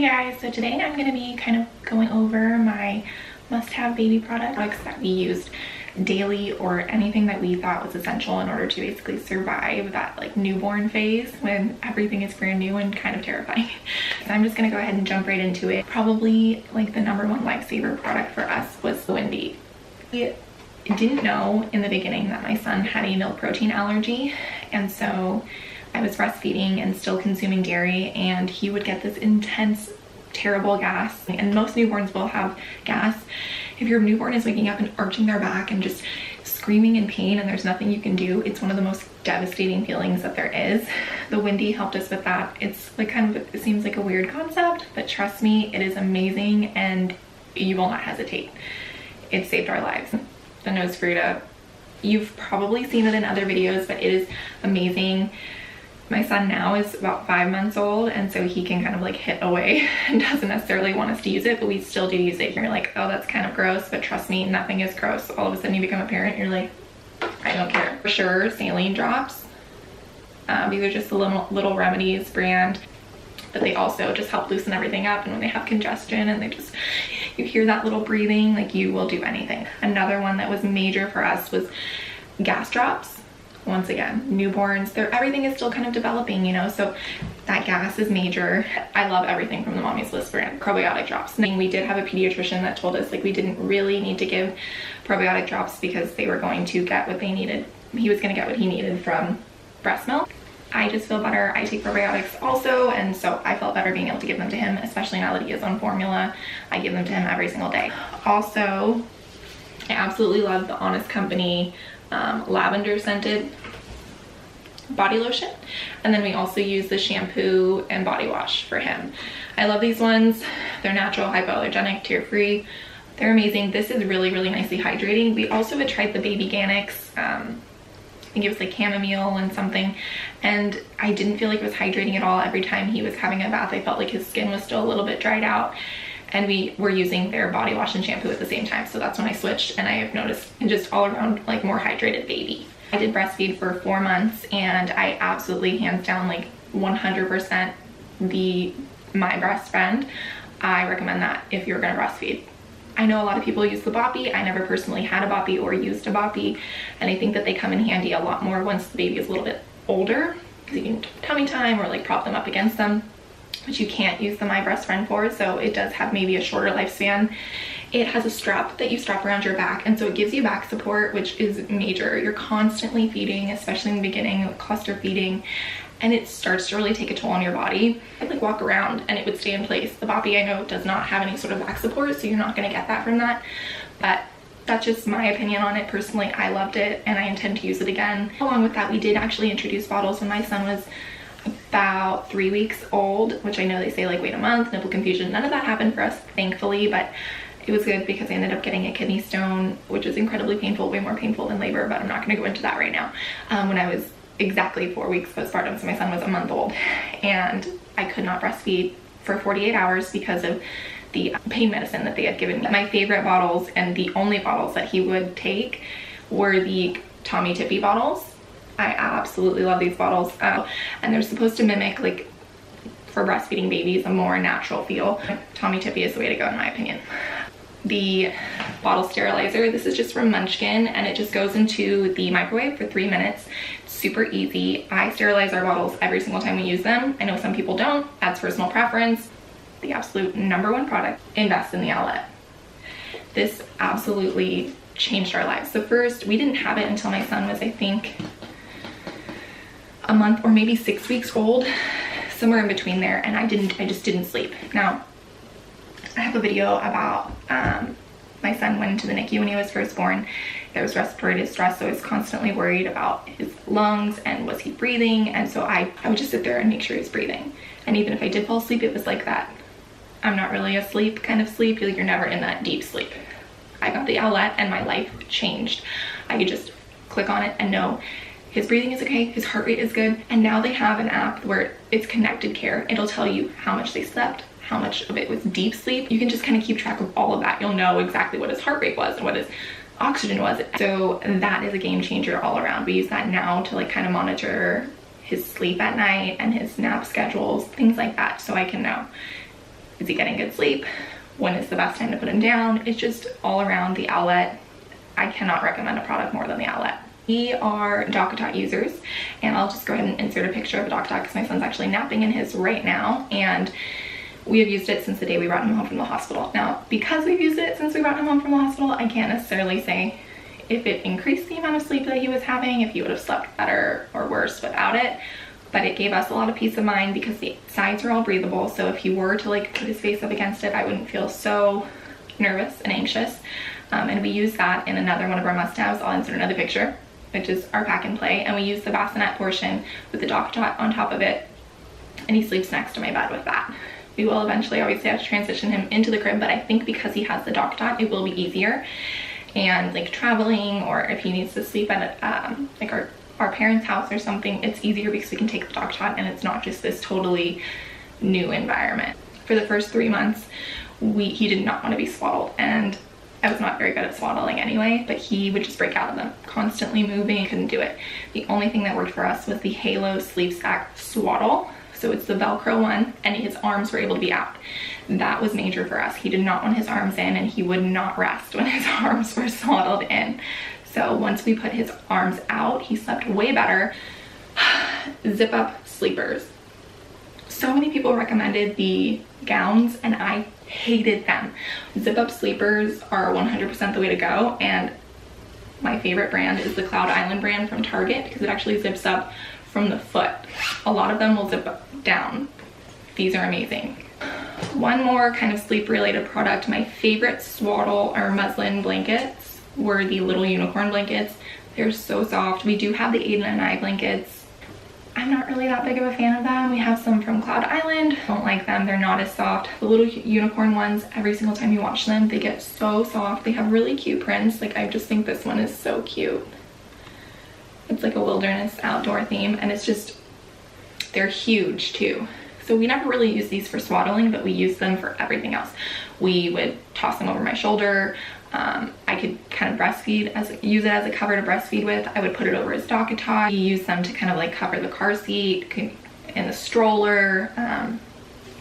Hey guys, so today I'm going to be kind of going over my must-have baby products that we used daily, or anything that we thought was essential in order to basically survive that like newborn phase when everything is brand new and kind of terrifying. So I'm just going to go ahead and jump right into it. Probably like the number one lifesaver product for us was the Windy. We didn't know in the beginning that my son had a milk protein allergy, and so I was breastfeeding and still consuming dairy, and he would get this intense, terrible gas. And most newborns will have gas. If your newborn is waking up and arching their back and just screaming in pain and there's nothing you can do, it's one of the most devastating feelings that there is. The Windy helped us with that. It's like it seems like a weird concept, but trust me, it is amazing and you will not hesitate. It saved our lives. The nose Fruta, you've probably seen it in other videos, but it is amazing. My son now is about 5 months old, and so he can kind of like hit away and doesn't necessarily want us to use it, but we still do use it. You're like, oh, that's kind of gross, but trust me, nothing is gross. All of a sudden you become a parent, you're like, I don't care. For sure, saline drops. These are just the little Remedies brand, but they also just help loosen everything up. And when they have congestion and you hear that little breathing, like you will do anything. Another one that was major for us was gas drops. Once again, newborns, everything is still kind of developing, you know, so that gas is major. I love everything from the Mommy's List brand. Probiotic drops. We did have a pediatrician that told us like we didn't really need to give probiotic drops because they were going to get what they needed. He was going to get what he needed from breast milk. I just feel better. I take probiotics also, and so I felt better being able to give them to him, especially now that he is on formula. I give them to him every single day. Also, I absolutely love the Honest Company lavender scented body lotion, and then we also use the shampoo and body wash for him. I love these ones. They're natural, hypoallergenic, tear-free. They're amazing. This is really nicely hydrating. We also had tried the Baby Organics, I think it was like chamomile and something, and I didn't feel like it was hydrating at all. Every time he was having a bath, I felt like his skin was still a little bit dried out, and we were using their body wash and shampoo at the same time. So that's when I switched, and I have noticed just all around like more hydrated baby. I did breastfeed for 4 months, and I absolutely hands down like 100% my breast friend. I recommend that if you're gonna breastfeed. I know a lot of people use the boppy. I never personally had a boppy or used a boppy, and I think that they come in handy a lot more once the baby is a little bit older, because you can tummy time or like prop them up against them, which you can't use the My Breast Friend for, so it does have maybe a shorter lifespan. It has a strap that you strap around your back, and so it gives you back support, which is major. You're constantly feeding, especially in the beginning, cluster feeding, and it starts to really take a toll on your body. I'd like walk around and it would stay in place. The boppy, I know, does not have any sort of back support, so you're not gonna get that from that, but that's just my opinion on it. Personally, I loved it and I intend to use it again. Along with that, we did actually introduce bottles when my son was about 3 weeks old, which I know they say like wait a month, nipple confusion. None of that happened for us, thankfully, but it was good because I ended up getting a kidney stone, which is incredibly painful, way more painful than labor, but I'm not going to go into that right now. When I was exactly 4 weeks postpartum, so my son was a month old, and I could not breastfeed for 48 hours because of the pain medicine that they had given me. My favorite bottles, and the only bottles that he would take, were the Tommy Tippy bottles. I absolutely love these bottles, and they're supposed to mimic, like, for breastfeeding babies, a more natural feel. Tommy Tippy is the way to go in my opinion. The bottle sterilizer, this is just from Munchkin, and it just goes into the microwave for 3 minutes. It's super easy. I sterilize our bottles every single time we use them. I know some people don't. That's personal preference. The absolute #1 product, invest in the outlet. This absolutely changed our lives. So first, we didn't have it until my son was, I think, a month or maybe 6 weeks old, somewhere in between there, and I just didn't sleep. Now, I have a video about my son went into the NICU when he was first born. There was respiratory distress, so I was constantly worried about his lungs and was he breathing, and so I would just sit there and make sure he was breathing. And even if I did fall asleep, it was like that I'm not really asleep kind of sleep. You're never in that deep sleep. I got the outlet and my life changed. I could just click on it and know his breathing is okay, his heart rate is good. And now they have an app where it's connected care. It'll tell you how much they slept, how much of it was deep sleep. You can just kind of keep track of all of that. You'll know exactly what his heart rate was and what his oxygen was. So that is a game changer all around. We use that now to like kind of monitor his sleep at night and his nap schedules, things like that, so I can know. Is he getting good sleep? When is the best time to put him down? It's just all around the Owlet. I cannot recommend a product more than the Owlet. We are DockATot users, and I'll just go ahead and insert a picture of a DockATot because my son's actually napping in his right now, and we have used it since the day we brought him home from the hospital. Now, because we've used it since we brought him home from the hospital, I can't necessarily say if it increased the amount of sleep that he was having, if he would have slept better or worse without it, but it gave us a lot of peace of mind because the sides are all breathable. So if he were to like put his face up against it, I wouldn't feel so nervous and anxious. And we use that in another one of our must-haves. I'll insert another picture, which is our pack and play. And we use the bassinet portion with the DockATot on top of it. And he sleeps next to my bed with that. We will eventually obviously have to transition him into the crib, but I think because he has the DockATot, it will be easier. And like traveling, or if he needs to sleep at like our parents' house or something, it's easier because we can take the DockATot and it's not just this totally new environment. For the first 3 months, he did not want to be swaddled, and I was not very good at swaddling anyway, but he would just break out of them, constantly moving, couldn't do it. The only thing that worked for us was the Halo Sleep Sack Swaddle. So it's the Velcro one, and his arms were able to be out. That was major for us. He did not want his arms in, and he would not rest when his arms were swaddled in. So once we put his arms out, he slept way better. Zip up sleepers. So many people recommended the gowns, and I hated them. Zip up sleepers are 100% the way to go, and my favorite brand is the Cloud Island brand from Target because it actually zips up from the foot. A lot of them will zip down. These are amazing. One more kind of sleep related product. My favorite swaddle or muslin blankets were the little unicorn blankets. They're so soft. We do have the Aiden and I blankets. I'm not really that big of a fan of them. We have some from Cloud Island. Don't like them. They're not as soft. The little unicorn ones, every single time you wash them, they get so soft. They have really cute prints. Like, I just think this one is so cute. It's like a wilderness outdoor theme, and it's just, they're huge too. So we never really use these for swaddling, but we use them for everything else. We would toss them over my shoulder. I could kind of breastfeed, use it as a cover to breastfeed with. I would put it over his DockATot. We use them to kind of like cover the car seat and the stroller,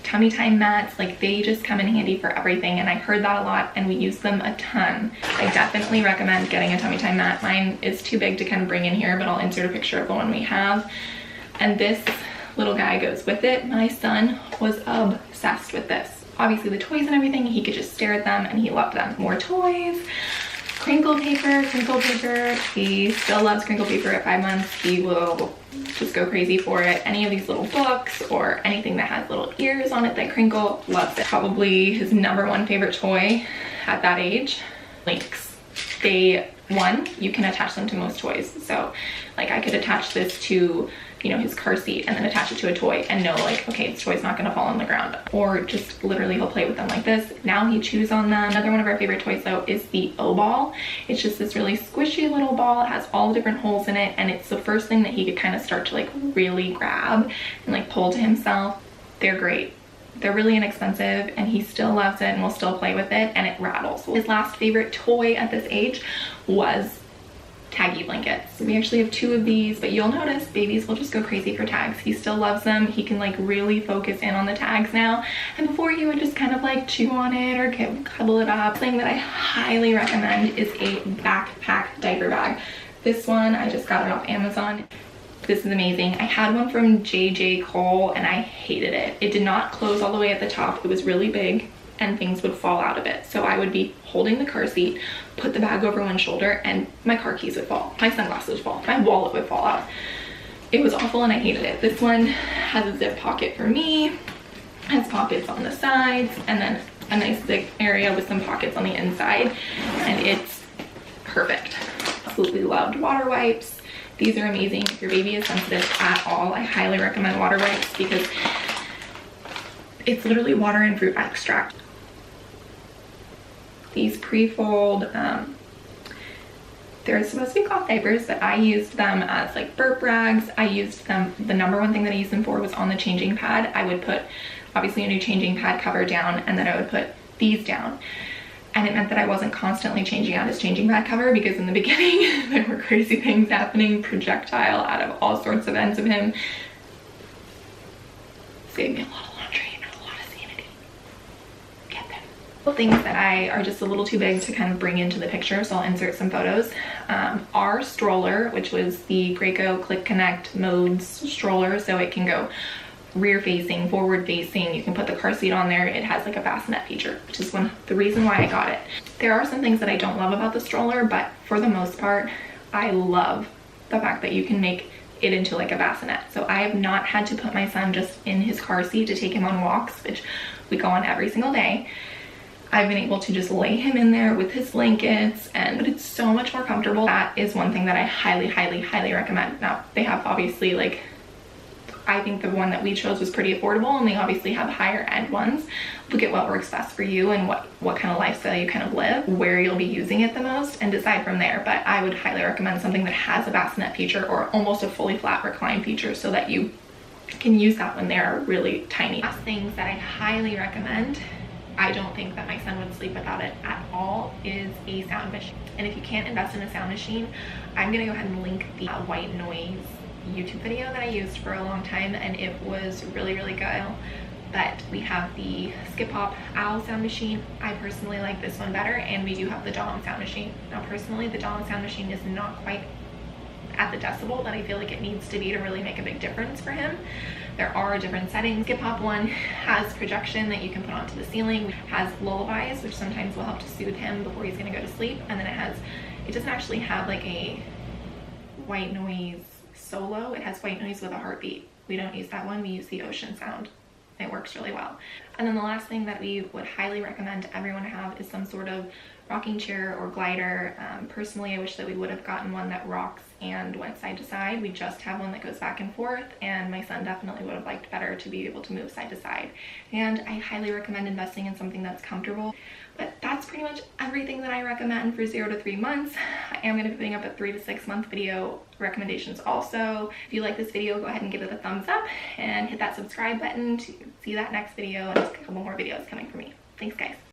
tummy time mats. Like, they just come in handy for everything, and I heard that a lot, and we use them a ton. I definitely recommend getting a tummy time mat. Mine is too big to kind of bring in here, but I'll insert a picture of the one we have. And this little guy goes with it. My son was obsessed with this. Obviously the toys and everything, he could just stare at them and he loved them. More toys, crinkle paper. He still loves crinkle paper at 5 months. He will just go crazy for it. Any of these little books or anything that has little ears on it that crinkle, loves it. Probably his #1 favorite toy at that age, links. You can attach them to most toys. So like, I could attach this to, you know, his car seat and then attach it to a toy and know like, okay, this toy's not gonna fall on the ground. Or just literally he'll play with them like this. Now he chews on them. Another one of our favorite toys though is the O-ball. It's just this really squishy little ball. It has all the different holes in it, and it's the first thing that he could kind of start to like really grab and like pull to himself. They're great. They're really inexpensive, and he still loves it and will still play with it, and it rattles. His last favorite toy at this age was taggy blankets. We actually have 2 of these, but you'll notice babies will just go crazy for tags. He still loves them. He can like really focus in on the tags now, and before he would just kind of like chew on it or cuddle it up. Thing that I highly recommend is a backpack diaper bag. This one, I just got it off Amazon. This is amazing. I had one from J.J. Cole and I hated it. It did not close all the way at the top. It was really big and things would fall out of it. So I would be holding the car seat, put the bag over one shoulder, and my car keys would fall. My sunglasses would fall. My wallet would fall out. It was awful and I hated it. This one has a zip pocket for me, has pockets on the sides, and then a nice zip area with some pockets on the inside, and it's perfect. Absolutely loved water wipes. These are amazing. If your baby is sensitive at all, I highly recommend water wipes because it's literally water and fruit extract. These pre-fold, they're supposed to be cloth diapers, but I used them as like burp rags. I used them, the #1 thing that I used them for was on the changing pad. I would put obviously a new changing pad cover down, and then I would put these down. And it meant that I wasn't constantly changing out his changing pad cover, because in the beginning there were crazy things happening, projectile out of all sorts of ends of him. Saved me a lot of laundry and a lot of sanity. Things that are just a little too big to kind of bring into the picture, so I'll insert some photos. Our stroller, which was the Graco Click Connect modes stroller, so it can go rear facing, forward facing, you can put the car seat on there. It has like a bassinet feature, which is the reason why I got it. There are some things that I don't love about the stroller, but for the most part, I love the fact that you can make it into like a bassinet. So I have not had to put my son just in his car seat to take him on walks, which we go on every single day. I've been able to just lay him in there with his blankets, but it's so much more comfortable. That is one thing that I highly, highly, highly recommend. Now, they have obviously like, I think the one that we chose was pretty affordable, and they obviously have higher end ones. Look at what works best for you and what kind of lifestyle you kind of live, where you'll be using it the most, and decide from there. But I would highly recommend something that has a bassinet feature or almost a fully flat recline feature, so that you can use that when they're really tiny. Last things that I highly recommend, I don't think that my son would sleep without it at all, is a sound machine. And if you can't invest in a sound machine, I'm gonna go ahead and link the white noise YouTube video that I used for a long time, and it was really, really good. But we have the Skip Hop Owl sound machine. I personally like this one better, and we do have the Dom sound machine. Now personally, the Dom sound machine is not quite at the decibel that I feel like it needs to be to really make a big difference for him. There are different settings. Skip Hop one has projection that you can put onto the ceiling. It has lullabies, which sometimes will help to soothe him before he's gonna go to sleep. And then it doesn't actually have like a white noise solo. It has white noise with a heartbeat. We don't use that one, we use the ocean sound. It works really well. And then the last thing that we would highly recommend everyone have is some sort of rocking chair or glider. Personally, I wish that we would have gotten one that rocks and went side to side. We just have one that goes back and forth, and my son definitely would have liked better to be able to move side to side. And I highly recommend investing in something that's comfortable. But that's pretty much everything that I recommend for 0 to 3 months. I am going to be putting up a 3 to 6 month video recommendations also. If you like this video, go ahead and give it a thumbs up and hit that subscribe button to see that next video, and just a couple more videos coming from me. Thanks guys.